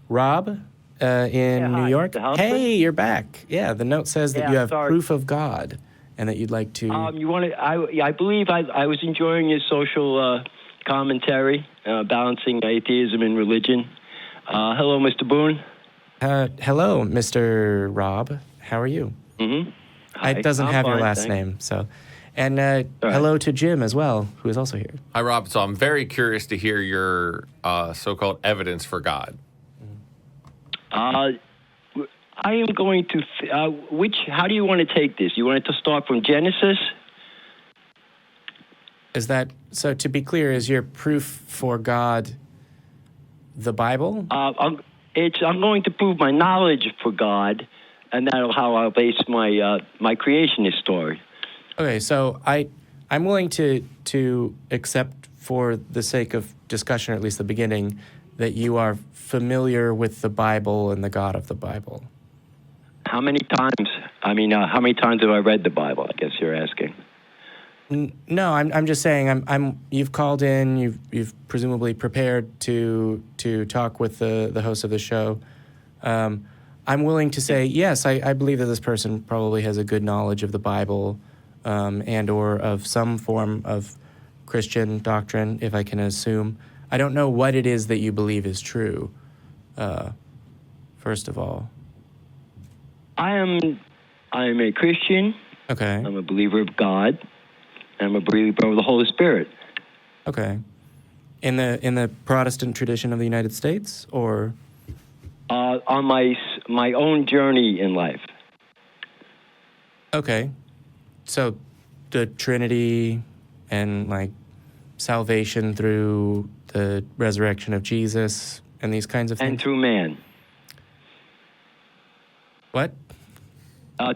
Rob in New hi, York. the house Hey, you're back. Yeah, the note says that Yeah, you have sorry. proof of God and that you'd like to... You want to? I believe I was enjoying your social commentary, balancing atheism and religion. Hello, Mr. Boone. hello, Mr. Rob. How are you? Mm-hmm. Hi. It doesn't I'm have your fine, last thanks. name, so... And right. hello to Jim as well, who is also here. Hi, Rob. So I'm very curious to hear your so-called evidence for God. I am going to. How do you want to take this? You want it to start from Genesis? Is that... So to be clear, is your proof for God the Bible? I'm going to prove my knowledge for God, and that's how I'll base my my creationist story. Okay, so I'm willing to accept for the sake of discussion, or at least the beginning, that you are familiar with the Bible and the God of the Bible. How many times? I mean, how many times have I read the Bible? I guess you're asking. No, I'm just saying you've called in, you've presumably prepared to talk with the host of the show. I'm willing to say yes, I believe that this person probably has a good knowledge of the Bible. And or of some form of Christian doctrine, if I can assume. I don't know what it is that you believe is true, first of all. I am a Christian. Okay. I'm a believer of God. I'm a believer of the Holy Spirit. Okay. In the Protestant tradition of the United States, or? On my own journey in life. Okay. So the Trinity and like salvation through the resurrection of Jesus and these kinds of things? And through man. What?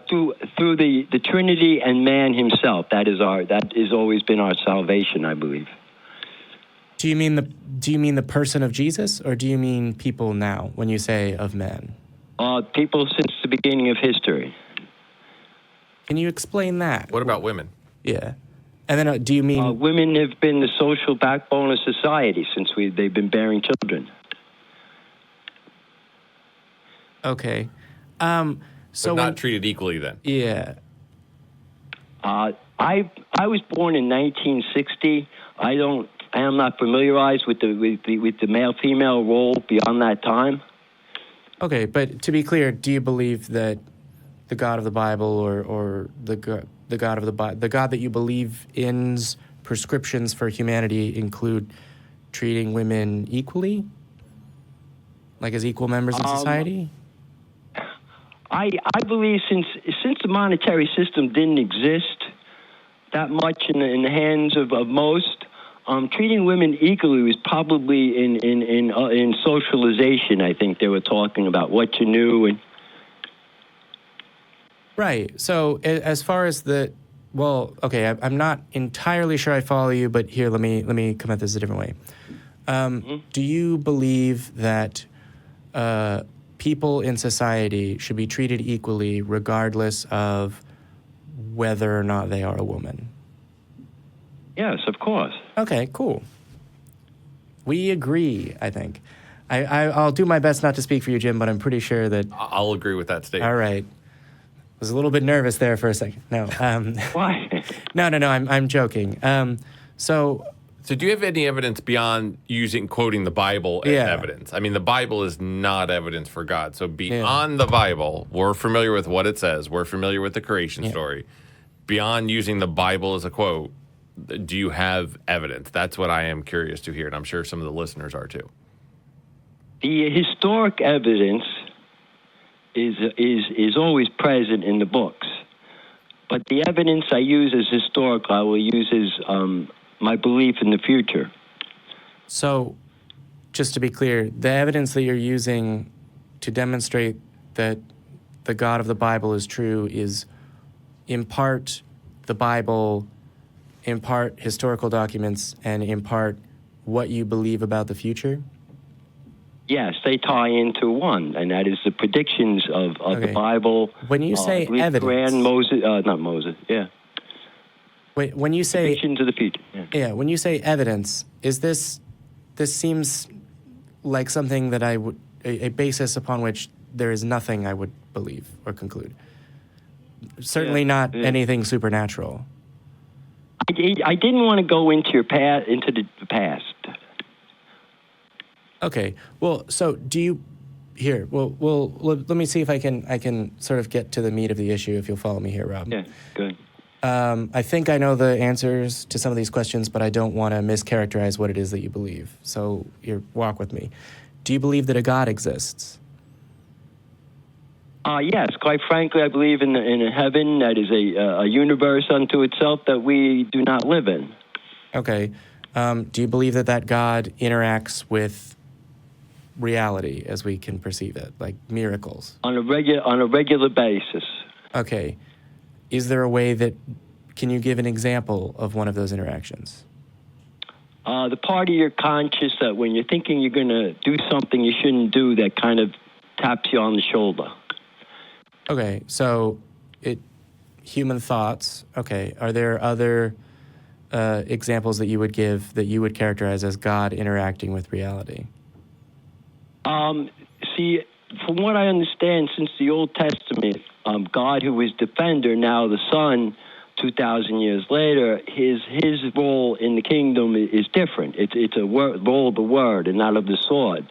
Through the Trinity and man himself. That is always been our salvation, I believe. Do you mean the person of Jesus, or do you mean people now when you say of men? People since the beginning of history. Can you explain that? What about women? Yeah. And then do you mean... women have been the social backbone of society since they've been bearing children. Okay. So not treated equally then? Yeah. I was born in 1960. I am not familiarized with the male-female role beyond that time. Okay, but to be clear, do you believe that the God of the Bible or the God of the God that you believe in's prescriptions for humanity include treating women equally? Like as equal members of society? I believe since the monetary system didn't exist that much in the hands of most, treating women equally was probably in socialization. I think they were talking about what you knew and. Right. So as far as okay, I'm not entirely sure I follow you, but here, let me come at this a different way. Do you believe that people in society should be treated equally regardless of whether or not they are a woman? Yes, of course. Okay, cool. We agree, I think. I'll do my best not to speak for you, Jim, but I'm pretty sure that... I'll agree with that statement. All right. I was a little bit nervous there for a second. No. Why? No, I'm joking. So do you have any evidence beyond quoting the Bible as evidence? I mean, the Bible is not evidence for God. So beyond the Bible, we're familiar with what it says. We're familiar with the creation story. Beyond using the Bible as a quote, do you have evidence? That's what I am curious to hear, and I'm sure some of the listeners are too. The historic evidence is always present in the books, but the evidence I use as historical, I will use as my belief in the future. So, just to be clear, the evidence that you're using to demonstrate that the God of the Bible is true is in part the Bible, in part historical documents, and in part what you believe about the future? Yes, they tie into one, and that is the predictions of the Bible. When you say evidence... not Moses, yeah. Wait, when you say... Predictions of the future. Yeah, when you say evidence, is this seems like something that I would a basis upon which there is nothing I would believe or conclude. Certainly not anything supernatural. I didn't want to go into the past. Okay. Well, so do you? Here. Well, let me see if I can sort of get to the meat of the issue. If you'll follow me here, Rob. Yeah. Good. I think I know the answers to some of these questions, but I don't want to mischaracterize what it is that you believe. So, walk with me. Do you believe that a God exists? Yes, quite frankly, I believe in a heaven that is a universe unto itself that we do not live in. Okay. Do you believe that God interacts with reality as we can perceive it, like miracles? On a regular basis. Okay. Is there a way can you give an example of one of those interactions? The part of your conscience that when you're thinking you're going to do something you shouldn't do, that kind of taps you on the shoulder. Okay, so human thoughts. Okay, are there other examples that you would give that you would characterize as God interacting with reality? See, from what I understand, since the Old Testament, God, who is defender, now the Son, 2,000 years later, his role in the kingdom is different. It's a role of the word and not of the sword.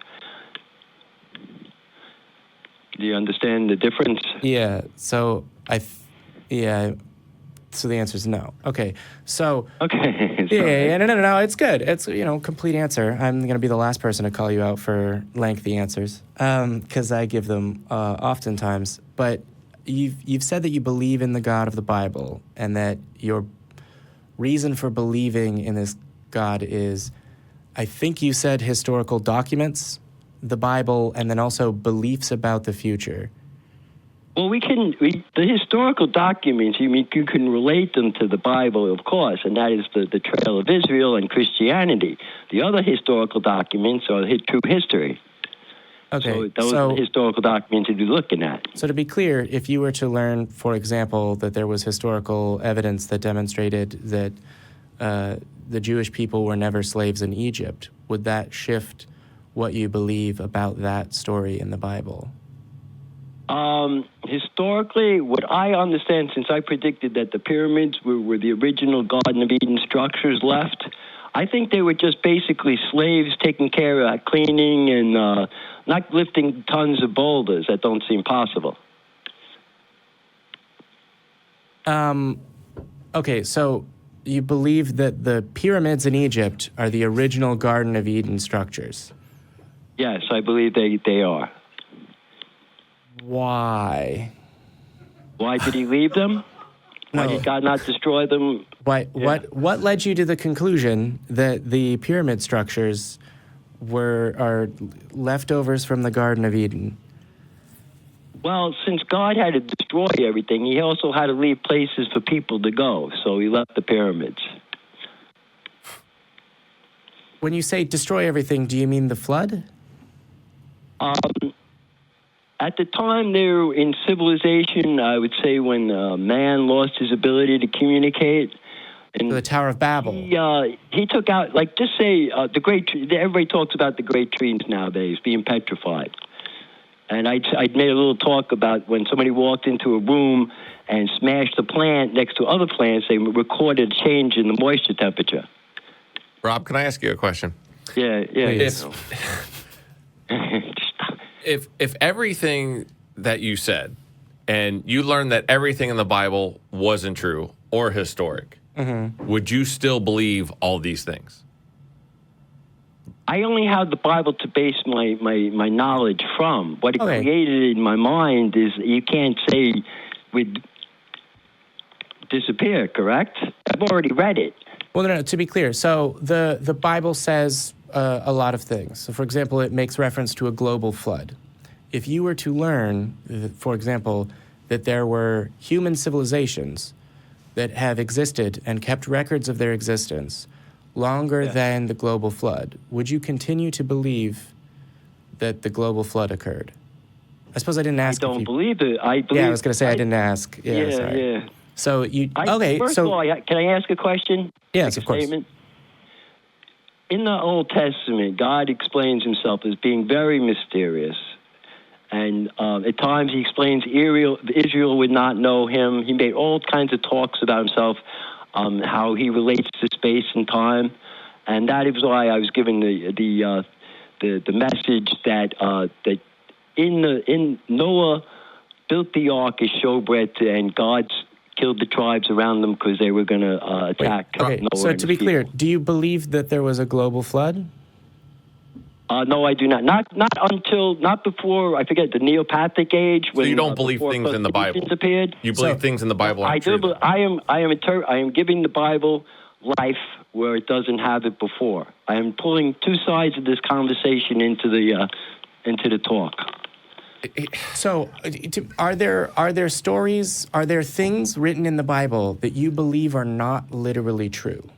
Do you understand the difference? Yeah. So So the answer is no. Okay. So. Okay. Yeah. No. It's good. It's complete answer. I'm gonna be the last person to call you out for lengthy answers, because I give them oftentimes. But you've said that you believe in the God of the Bible, and that your reason for believing in this God is, I think you said historical documents, the Bible, and then also beliefs about the future. Well, the historical documents, you can relate them to the Bible, of course, and that is the Trail of Israel and Christianity. The other historical documents are true history. Okay. So those are the historical documents that you're looking at. So to be clear, if you were to learn, for example, that there was historical evidence that demonstrated that the Jewish people were never slaves in Egypt, would that shift what you believe about that story in the Bible? Historically, what I understand, since I predicted that the pyramids were the original Garden of Eden structures left, I think they were just basically slaves taking care of cleaning and not lifting tons of boulders. That don't seem possible. Okay, so you believe that the pyramids in Egypt are the original Garden of Eden structures? Yes, I believe they are. Why? Why did he leave them? No. Why did God not destroy them? Why? Yeah. What led you to the conclusion that the pyramid structures are leftovers from the Garden of Eden? Well, since God had to destroy everything, he also had to leave places for people to go, so he left the pyramids. When you say destroy everything, do you mean the flood? At the time they were in civilization, I would say when man lost his ability to communicate. And the Tower of Babel. He took out, like, just say, the great tree. Everybody talks about the great trees nowadays being petrified. And I'd made a little talk about when somebody walked into a room and smashed a plant next to other plants, they recorded a change in the moisture temperature. Rob, can I ask you a question? Yeah. If everything that you said, and you learned that everything in the Bible wasn't true or historic, would you still believe all these things? I only have the Bible to base my knowledge from. What it created in my mind is, you can't say would disappear, correct? I've already read it. Well, no, to be clear, so the Bible says a lot of things. So, for example, it makes reference to a global flood. If you were to learn, for example, that there were human civilizations that have existed and kept records of their existence longer than the global flood, would you continue to believe that the global flood occurred? I suppose I didn't ask. I don't believe it. I was going to say I didn't ask. Yeah. So First of all, can I ask a question? Yes, of course. Statement? In the Old Testament, God explains himself as being very mysterious. And at times he explains Israel would not know him. He made all kinds of talks about himself, how he relates to space and time. And that is why I was given the message that in Noah built the ark as showbread, and God killed the tribes around them because they were going to attack Noah. So to be clear, do you believe that there was a global flood? No, I do not. Not before, I forget, the Neopathic age. So you don't believe things in the Bible? Appeared. You believe things in the Bible aren't true? I am giving the Bible life where it doesn't have it before. I am pulling two sides of this conversation into the talk. So, are there stories? Are there things written in the Bible that you believe are not literally true?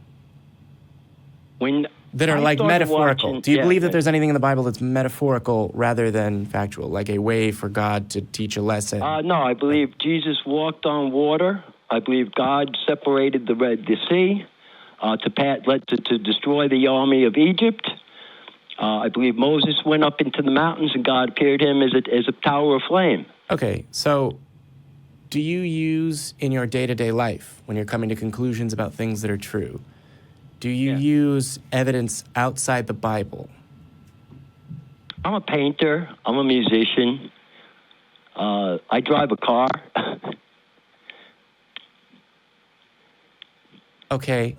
That are like metaphorical. Do you believe that there's anything in the Bible that's metaphorical rather than factual, like a way for God to teach a lesson? No, I believe Jesus walked on water. I believe God separated the sea to destroy the army of Egypt. I believe Moses went up into the mountains and God appeared to him as a tower of flame. Okay, so do you use in your day-to-day life, when you're coming to conclusions about things that are true, do you use evidence outside the Bible? I'm a painter. I'm a musician. I drive a car. Okay.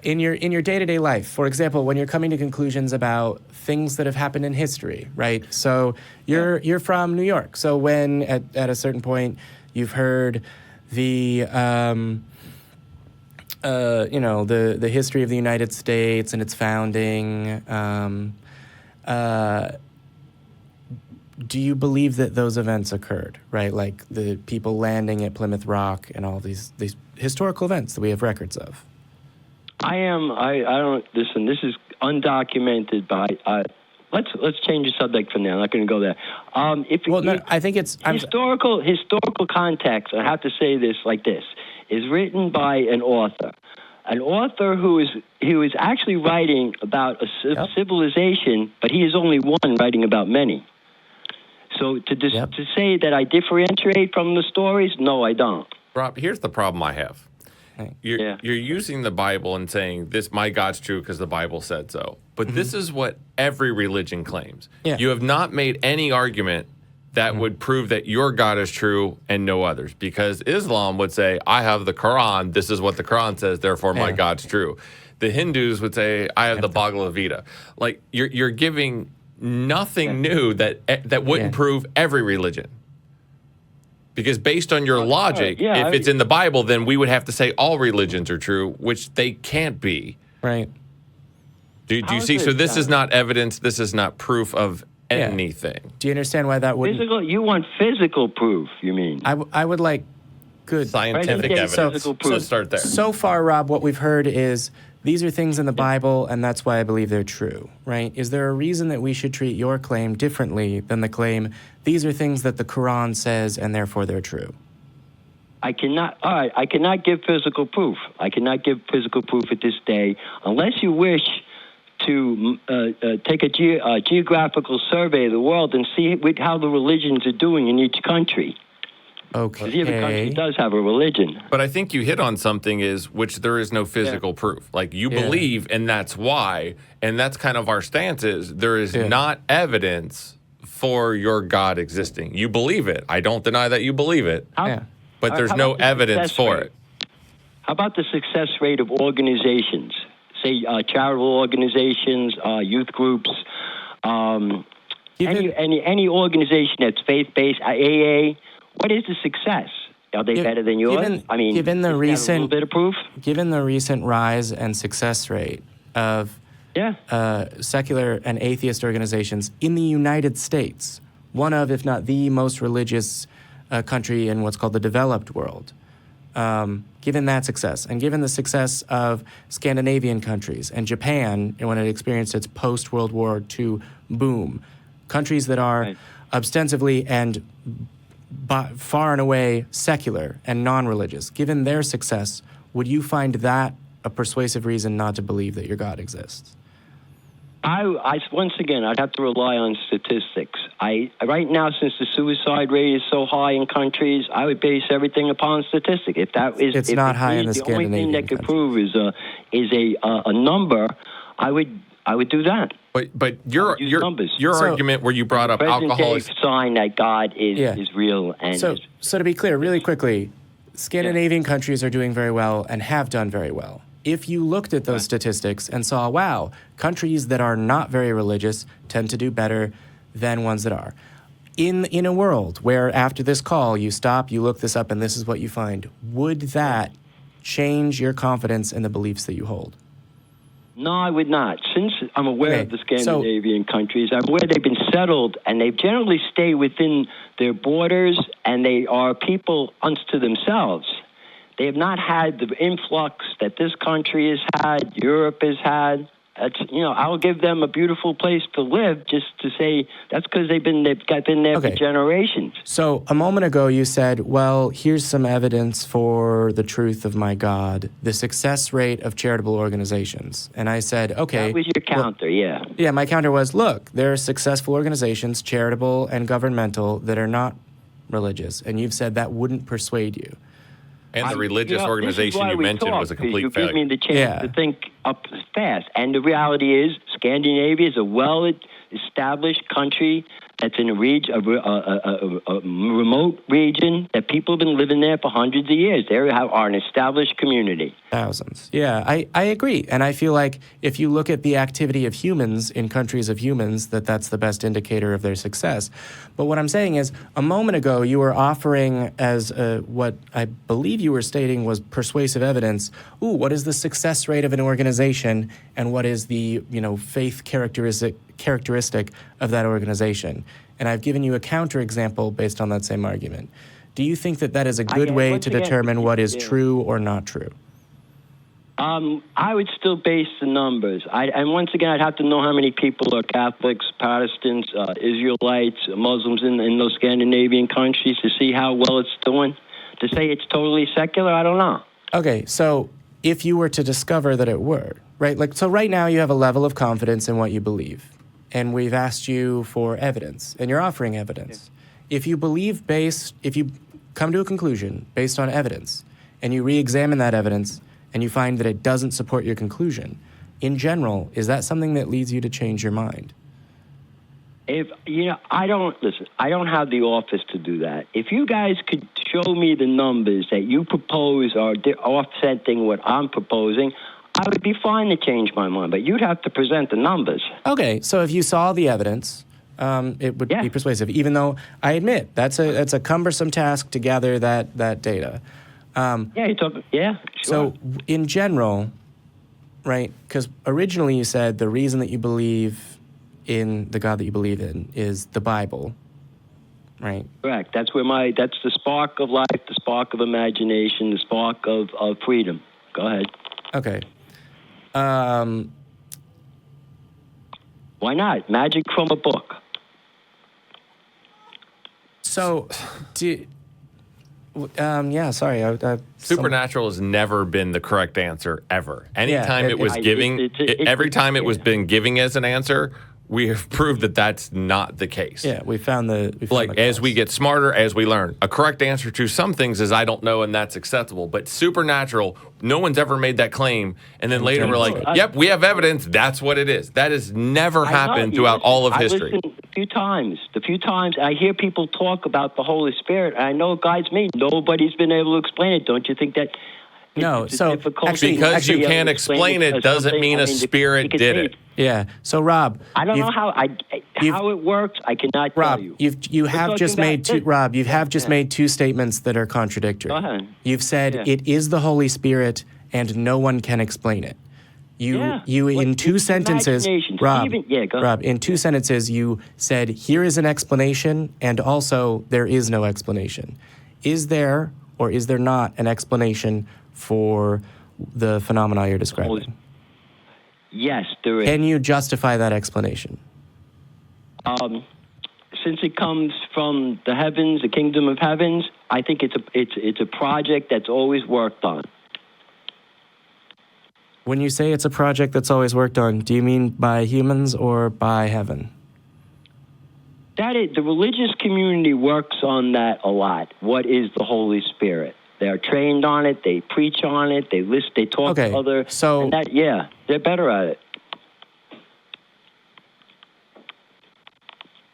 In your day-to-day life, for example, when you're coming to conclusions about things that have happened in history, right? So you're from New York. So when at a certain point you've heard the the history of the United States and its founding, do you believe that those events occurred, right? Like the people landing at Plymouth Rock and all these historical events that we have records of? I don't listen. This is undocumented, but let's change the subject for now. I'm not going to go there. I think it's historical context. I have to say this like this: is written by an author who is actually writing about a civilization, but he is only one writing about many. So to say that I differentiate from the stories, no, I don't. Rob, here's the problem I have. You're using the Bible and saying this, my God's true because the Bible said so. But this is what every religion claims. Yeah. You have not made any argument that would prove that your God is true and no others. Because Islam would say, I have the Quran, this is what the Quran says, therefore my God's true. The Hindus would say, I have the Bhagavad Gita. Like, you're giving nothing new that wouldn't prove every religion. Because based on your logic, if it's in the Bible, then we would have to say all religions are true, which they can't be. Right. Do you see? So this is not evidence. This is not proof of anything. Do you understand why that would? You want physical proof, you mean? I would like good scientific evidence. So let's start there. So far, Rob, what we've heard is these are things in the Bible, and that's why I believe they're true, right? Is there a reason that we should treat your claim differently than the claim, these are things that the Quran says, and therefore they're true? I cannot give physical proof. I cannot give physical proof at this day, unless you wish to take a geographical survey of the world and see how the religions are doing in each country. Okay. Every country does have a religion. But I think you hit on something which there is no physical proof. Like you believe, and that's why, and that's kind of our stance is there is not evidence for your God existing. You believe it. I don't deny that you believe it. But there's no evidence for it. How about the success rate of organizations? Say charitable organizations, youth groups, any organization that's faith-based, AA. What is the success? Are they better than yours? Given the recent, a little bit of proof? Given the recent rise and success rate of secular and atheist organizations in the United States, one of, if not the most religious country in what's called the developed world, given that success, and given the success of Scandinavian countries and Japan when it experienced its post-World War II boom, countries that are ostensibly and far and away secular and non-religious, given their success, would you find that a persuasive reason not to believe that your God exists? Once again, I'd have to rely on statistics. Right now, since the suicide rate is so high in countries, I would base everything upon statistics. If that is, it's not high in the Scandinavian only thing that could countries. prove is a number, I would do that. But your argument where you brought up alcohol is sign that God is real. And so to be clear, really quickly, Scandinavian countries are doing very well and have done very well. If you looked at those statistics and saw, wow, countries that are not very religious tend to do better than ones that are. In a world where after this call you stop, you look this up, and this is what you find, would that change your confidence in the beliefs that you hold? No, I would not. Since I'm aware of the Scandinavian countries, I'm aware they've been settled, and they generally stay within their borders, and they are people unto themselves. They have not had the influx that this country has had, Europe has had. I'll give them a beautiful place to live, just to say that's because they've been there for generations. So a moment ago you said, well, here's some evidence for the truth of my God, the success rate of charitable organizations. And I said, okay. That was your counter, yeah. Yeah, my counter was, look, there are successful organizations, charitable and governmental, that are not religious. And you've said that wouldn't persuade you. And the religious organization you mentioned was a complete failure. You give me the chance to think up fast. And the reality is, Scandinavia is a well-established country that's in a remote region that people have been living there for hundreds of years. They are an established community. Thousands. Yeah, I agree. And I feel like if you look at the activity of humans in countries of humans, that's the best indicator of their success. But what I'm saying is, a moment ago, you were offering as what I believe you were stating was persuasive evidence. What is the success rate of an organization, and what is the faith characteristic of that organization? And I've given you a counterexample based on that same argument. Do you think that is a good way to determine what is true or not true? I would still base the numbers. And once again, I'd have to know how many people are Catholics, Protestants, Israelites, Muslims in those Scandinavian countries to see how well it's doing. To say it's totally secular, I don't know. Okay, so if you were to discover that it were, right? So right now you have a level of confidence in what you believe. And we've asked you for evidence, and you're offering evidence. Yeah. If you come to a conclusion based on evidence, and you re-examine that evidence, and you find that it doesn't support your conclusion, in general, is that something that leads you to change your mind? I don't have the office to do that. If you guys could show me the numbers that you propose are offsetting what I'm proposing, I would be fine to change my mind, but you'd have to present the numbers. Okay, so if you saw the evidence, it would be persuasive, even though I admit that's a cumbersome task to gather that data. Sure. So in general, right, because originally you said the reason that you believe in the God that you believe in is the Bible, right? Correct. That's the spark of life, the spark of imagination, the spark of freedom. Go ahead. Okay. Why not? Magic from a book. So, sorry. Supernatural has never been the correct answer ever. Anytime it was been giving as an answer, we have proved that that's not the case. Yeah, we found as we get smarter, as we learn. A correct answer to some things is I don't know, and that's acceptable. But supernatural, no one's ever made that claim. And then later we're like, yep, we have evidence. That's what it is. That has never happened throughout all of history. I listened the few times I hear people talk about the Holy Spirit, and I know it guides me. Nobody's been able to explain it. Don't you think that? No, so actually, because you can't explain it doesn't mean a spirit did it. Yeah. So Rob, I don't know how it works. I cannot tell you. You have just made two statements that are contradictory. Go ahead. You've said it is the Holy Spirit and no one can explain it. In two sentences, Rob, in two sentences, you said here is an explanation and also there is no explanation. Is there or is there not an explanation for the phenomena you're describing? Yes, there is. Can you justify that explanation? Since it comes from the heavens, the kingdom of heavens, I think it's a project that's always worked on. When you say it's a project that's always worked on, do you mean by humans or by heaven? That is, the religious community works on that a lot. What is the Holy Spirit? They're trained on it. They preach on it. They list. They talk to other. So and that, yeah, they're better at it.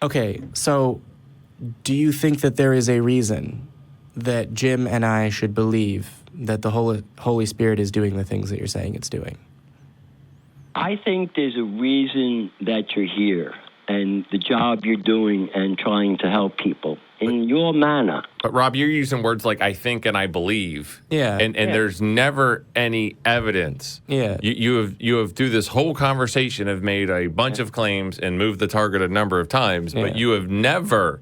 Okay, so do you think that there is a reason that Jim and I should believe that the Holy Spirit is doing the things that you're saying it's doing? I think there's a reason that you're here and the job you're doing and trying to help people in your manner. But Rob, you're using words like I think and I believe. Yeah. And there's never any evidence. Yeah. You have through this whole conversation have made a bunch of claims and moved the target a number of times, but you have never,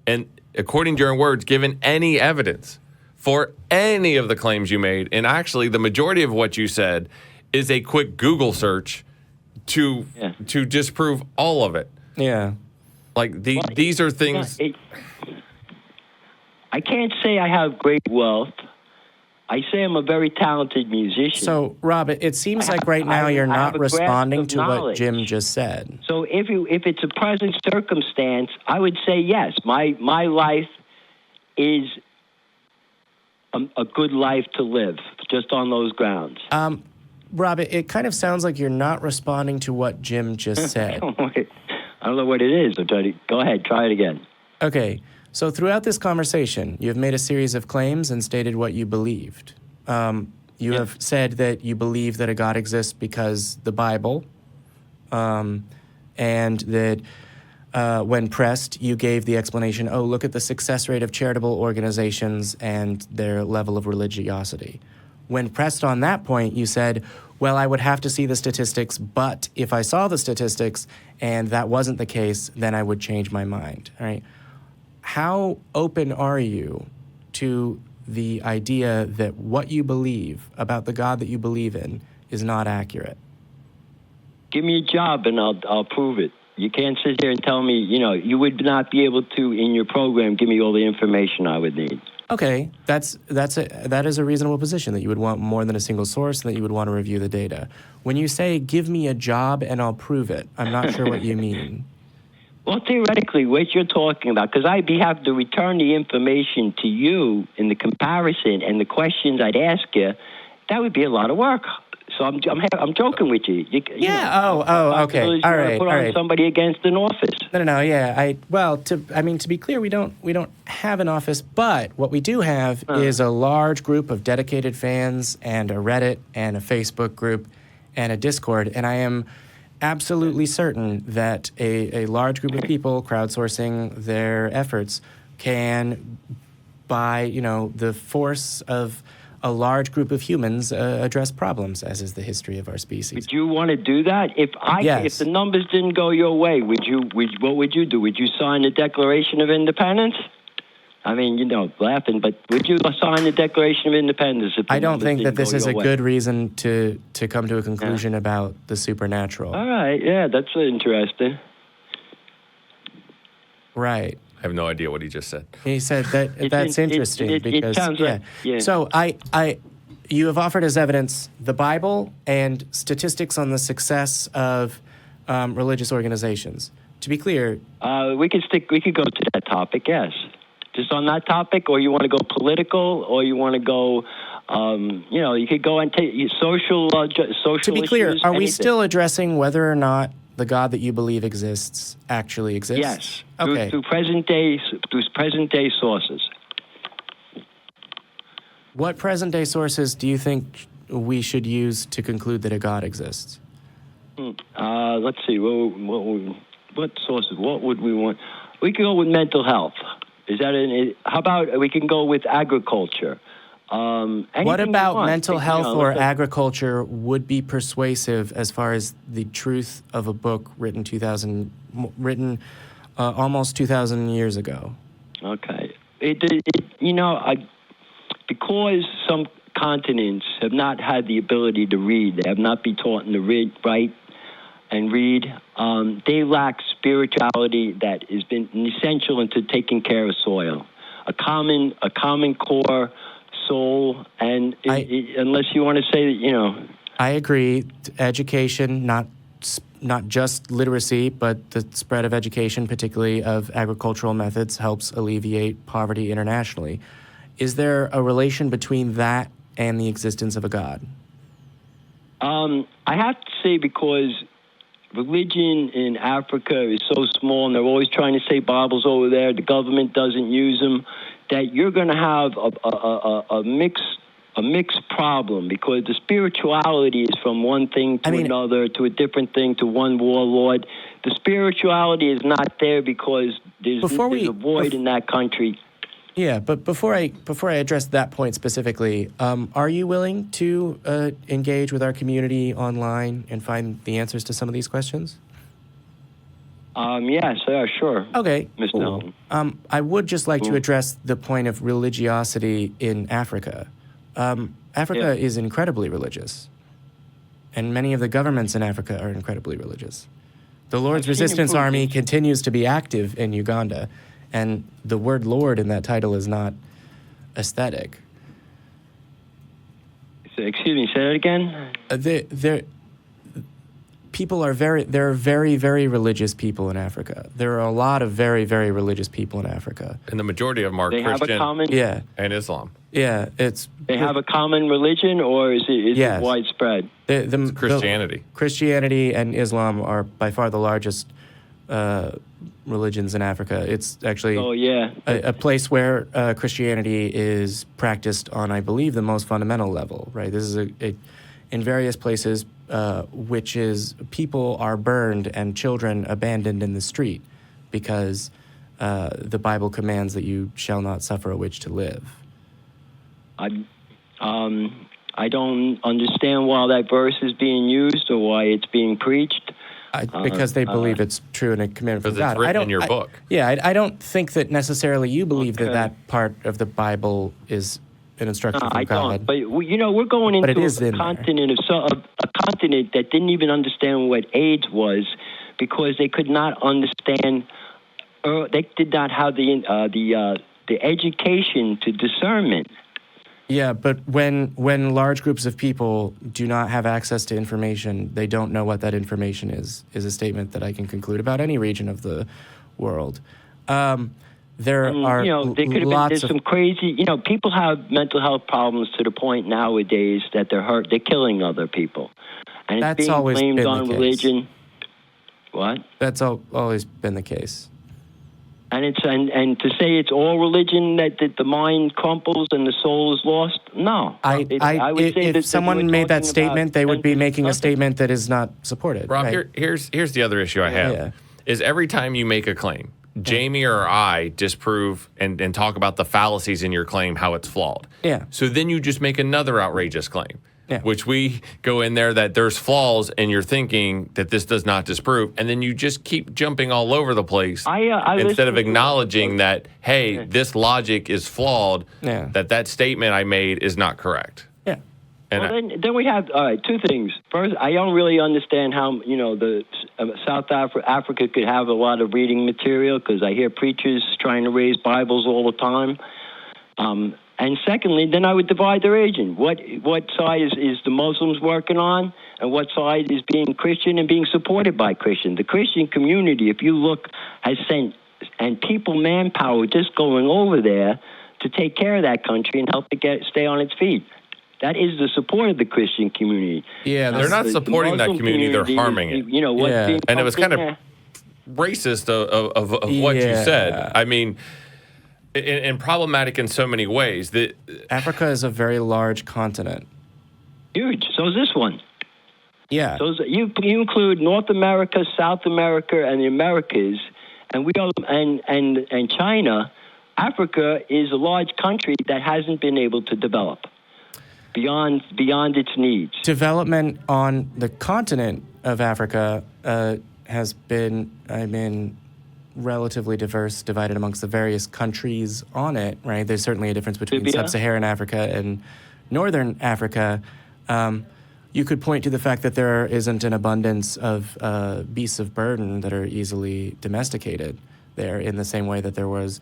and according to your own words, given any evidence for any of the claims you made. And actually the majority of what you said is a quick Google search to disprove all of it. Yeah. Like these are things. I can't say I have great wealth. I say I'm a very talented musician. So, Rob, it seems like right now you're not responding to what Jim just said. So if it's a present circumstance, I would say yes. My life is a good life to live, just on those grounds. Rob, it kind of sounds like you're not responding to what Jim just said. I don't know what it is. Go ahead, try it again. Okay, so throughout this conversation, you've made a series of claims and stated what you believed. You have said that you believe that a God exists because the Bible, and that when pressed, you gave the explanation, look at the success rate of charitable organizations and their level of religiosity. When pressed on that point, you said, well, I would have to see the statistics, but if I saw the statistics and that wasn't the case, then I would change my mind. All right. How open are you to the idea that what you believe about the God that you believe in is not accurate? Give me a job and I'll prove it. You can't sit here and tell me, you would not be able to, in your program, give me all the information I would need. Okay, that is a reasonable position, that you would want more than a single source and that you would want to review the data. When you say, give me a job and I'll prove it, I'm not sure what you mean. Well, theoretically, what you're talking about, because I'd have to return the information to you in the comparison and the questions I'd ask you, that would be a lot of work. So I'm joking with you. Okay. All right. Put on somebody against an office. No. Yeah. To be clear, we don't have an office, but what we do have is a large group of dedicated fans and a Reddit and a Facebook group and a Discord, and I am absolutely certain that a large group of people crowdsourcing their efforts can, by the force of a large group of humans, address problems, as is the history of our species. Would you want to do that? If the numbers didn't go your way, what would you do? Would you sign the Declaration of Independence? I mean, laughing, but would you sign the Declaration of Independence? I don't think that this is a good reason to come to a conclusion about the supernatural. All right, yeah, that's interesting. Right. I have no idea what he just said. He said that's interesting because it sounds like, So you have offered as evidence the Bible and statistics on the success of religious organizations. To be clear, we could go to that topic. Yes, just on that topic, or you want to go political, or you want to go. You could go and take social. To be clear, issues, are we anything. still addressing whether or not the God that you believe exists actually exists? Yes. Okay. Through present day sources. What present day sources do you think we should use to conclude that a God exists? Let's see. What sources? What would we want? We could go with mental health. How about we can go with agriculture? What about mental health or agriculture would be persuasive as far as the truth of a book written almost 2,000 years ago? Okay. Because some continents have not had the ability to read, they have not been taught to write and read, they lack spirituality that has been essential into taking care of soil. A common core soul, and unless you want to say that, I agree. Education, not just literacy, but the spread of education, particularly of agricultural methods, helps alleviate poverty internationally. Is there a relation between that and the existence of a God? I have to say, because religion in Africa is so small, and they're always trying to say Bibles over there, the government doesn't use them, that you're going to have a mixed problem, because the spirituality is from one thing to another, to a different thing, to one warlord. The spirituality is not there because there's a void in that country. Yeah, but before I address that point specifically, are you willing to engage with our community online and find the answers to some of these questions? Yes, sure. Okay, Mr. cool. Hilton. I would just like to address the point of religiosity in Africa. Africa is incredibly religious, and many of the governments in Africa are incredibly religious. The Lord's Resistance Army continues to be active in Uganda, and the word Lord in that title is not aesthetic. Excuse me, say that again? There are very, very religious people in Africa. There are a lot of very, very religious people in Africa. And the majority of them are Christian and Islam. Yeah, they have a common religion, or is it widespread? It's Christianity. Christianity and Islam are by far the largest religions in Africa. It's actually a place where Christianity is practiced on, I believe, the most fundamental level, right? This is in various places, witches, people are burned and children abandoned in the street because the Bible commands that you shall not suffer a witch to live. I don't understand why that verse is being used or why it's being preached. Because they believe it's true and a commandment from God. Because it's written in your book. I don't think that necessarily you believe that part of the Bible is an instruction from God. I don't. But we're going into a continent that didn't even understand what AIDS was, because they could not understand. They did not have the education to discernment. Yeah, but when large groups of people do not have access to information, they don't know what that information is a statement that I can conclude about any region of the world. There there's some crazy, people have mental health problems to the point nowadays that they're killing other people. And it's being blamed on religion. What? That's always been the case. And to say it's all religion that the mind crumples and the soul is lost, no. I would say if someone made that statement, they would be making a statement that is not supported. Rob, right? here's the other issue I have. Is every time you make a claim, Jamie or I disprove and talk about the fallacies in your claim, how it's flawed. Yeah. So then you just make another outrageous claim. Yeah. Which we go in there that there's flaws and you're thinking that this does not disprove, and then you just keep jumping all over the place instead of acknowledging that, hey, this logic is flawed, that statement I made is not correct. Yeah. And then we have two things. First, I don't really understand how South Africa could have a lot of reading material, because I hear preachers trying to raise Bibles all the time. And secondly, then I would divide the region. What side is the Muslims working on, and what side is being Christian and being supported by Christian? The Christian community, if you look, has sent manpower just going over there to take care of that country and help it stay on its feet. That is the support of the Christian community. Yeah, they're not supporting that community; they're harming it. And it was kind of racist of what you said. I mean. And problematic in so many ways. Africa is a very large continent. Huge. So is this one. Yeah. So you include North America, South America, and the Americas, and and China. Africa is a large country that hasn't been able to develop beyond its needs. Development on the continent of Africa has been, relatively diverse, divided amongst the various countries on it, right? There's certainly a difference between sub-Saharan Africa and northern Africa. You could point to the fact that there isn't an abundance of beasts of burden that are easily domesticated there in the same way that there was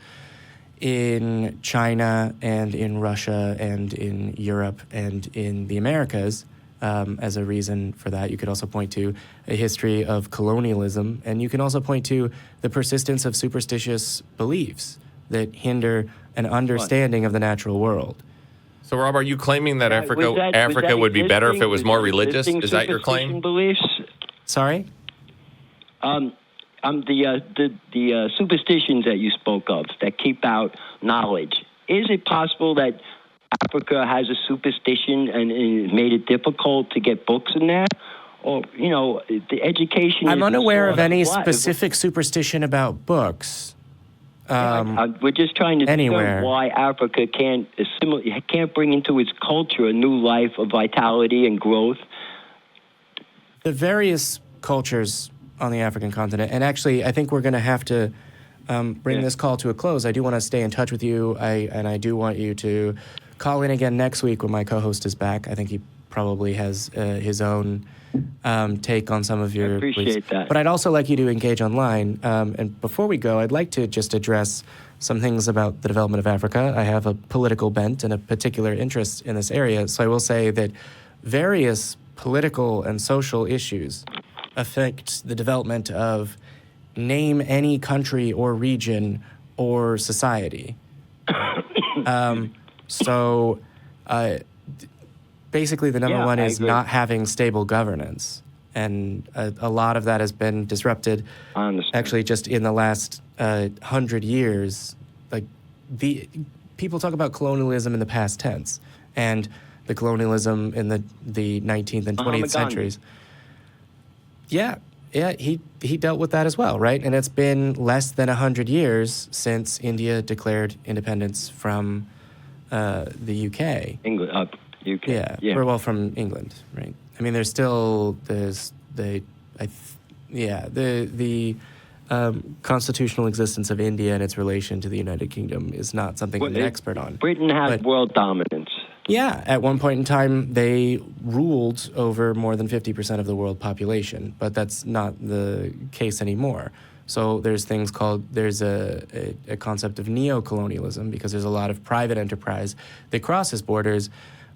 in China and in Russia and in Europe and in the Americas. as a reason for that. You could also point to a history of colonialism, and you can also point to the persistence of superstitious beliefs that hinder an understanding of the natural world. So, Rob, are you claiming that Africa Was that would be better if it was existing- more was that religious? existing Is that your superstition claim? Beliefs? Sorry? The superstitions that you spoke of that keep out knowledge. Is it possible that Africa has a superstition and it made it difficult to get books in there? Or, the education... I'm is unaware of sort any what? specific superstition about books. We're just trying to anywhere. discern why Africa can't bring into its culture a new life of vitality and growth. The various cultures on the African continent, and actually, I think we're going to have to bring this call to a close. I do want to stay in touch with you, and I do want you to call in again next week when my co-host is back. I think he probably has his own take on some of your I appreciate that. But I'd also like you to engage online. And before we go, I'd like to just address some things about the development of Africa. I have a political bent and a particular interest in this area, so I will say that various political and social issues affect the development of name any country or region or society. Basically, the number one is not having stable governance. And a lot of that has been disrupted. I understand. Actually, just in the last 100 years, like people talk about colonialism in the past tense, and the colonialism in the 19th and 20th centuries. Yeah, he dealt with that as well, right? And it's been less than 100 years since India declared independence from the UK. England, UK. Yeah. Or, well, from England, right? I mean, there's still the constitutional existence of India and its relation to the United Kingdom is not something I'm an expert on. Britain had world dominance. Yeah, at one point in time, they ruled over more than 50% of the world population, but that's not the case anymore. So there's a concept of neo-colonialism because there's a lot of private enterprise that crosses borders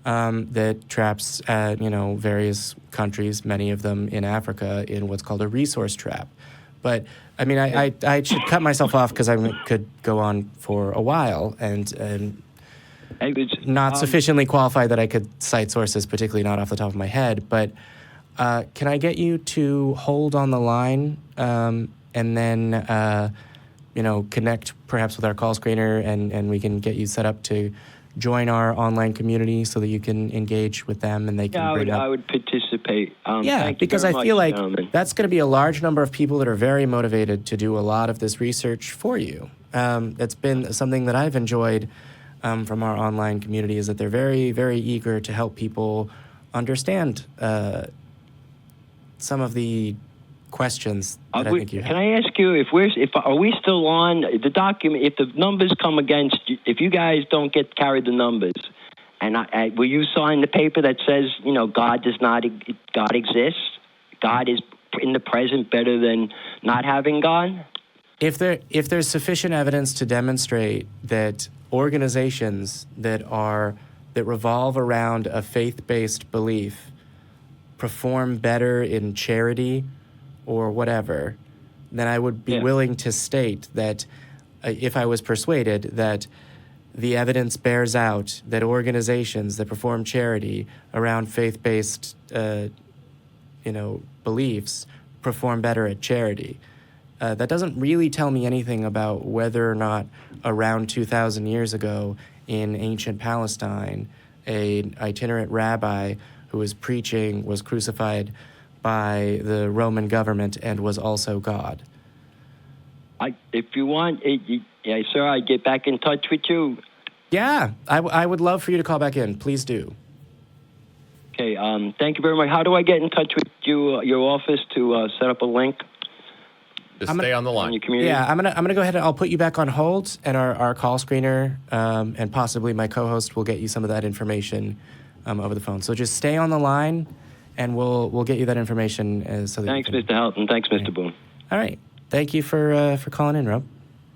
that traps various countries, many of them in Africa, in what's called a resource trap. But I mean, I should cut myself off because I could go on for a while and not sufficiently qualified that I could cite sources, particularly not off the top of my head. But can I get you to hold on the line and then connect perhaps with our call screener and we can get you set up to join our online community so that you can engage with them and they can I would participate. Because I feel like that's going to be a large number of people that are very motivated to do a lot of this research for you. That's been something that I've enjoyed from our online community, is that they're very, very eager to help people understand some of the questions that I think you have. Can I ask you are we still on the document? If the numbers come against you, if you guys don't get carried the numbers, and will you sign the paper that says God exists? God is in the present better than not having God? If there's sufficient evidence to demonstrate that organizations that revolve around a faith-based belief perform better in charity or whatever, then I would be willing to state that if I was persuaded that the evidence bears out that organizations that perform charity around faith-based beliefs perform better at charity. That doesn't really tell me anything about whether or not around 2,000 years ago in ancient Palestine, an itinerant rabbi who was preaching was crucified by the Roman government and was also God. If you want, sir, I'd get back in touch with you. Yeah, I would love for you to call back in. Please do. Okay, thank you very much. How do I get in touch with you, your office, to set up a link? Just stay on the line. Your community? Yeah, I'm gonna go ahead and I'll put you back on hold, and our call screener and possibly my co-host will get you some of that information over the phone. So just stay on the line, and we'll get you that information. Thanks, Mr. Helton. Thanks, Mr. Boone. All right. Thank you for calling in, Rob.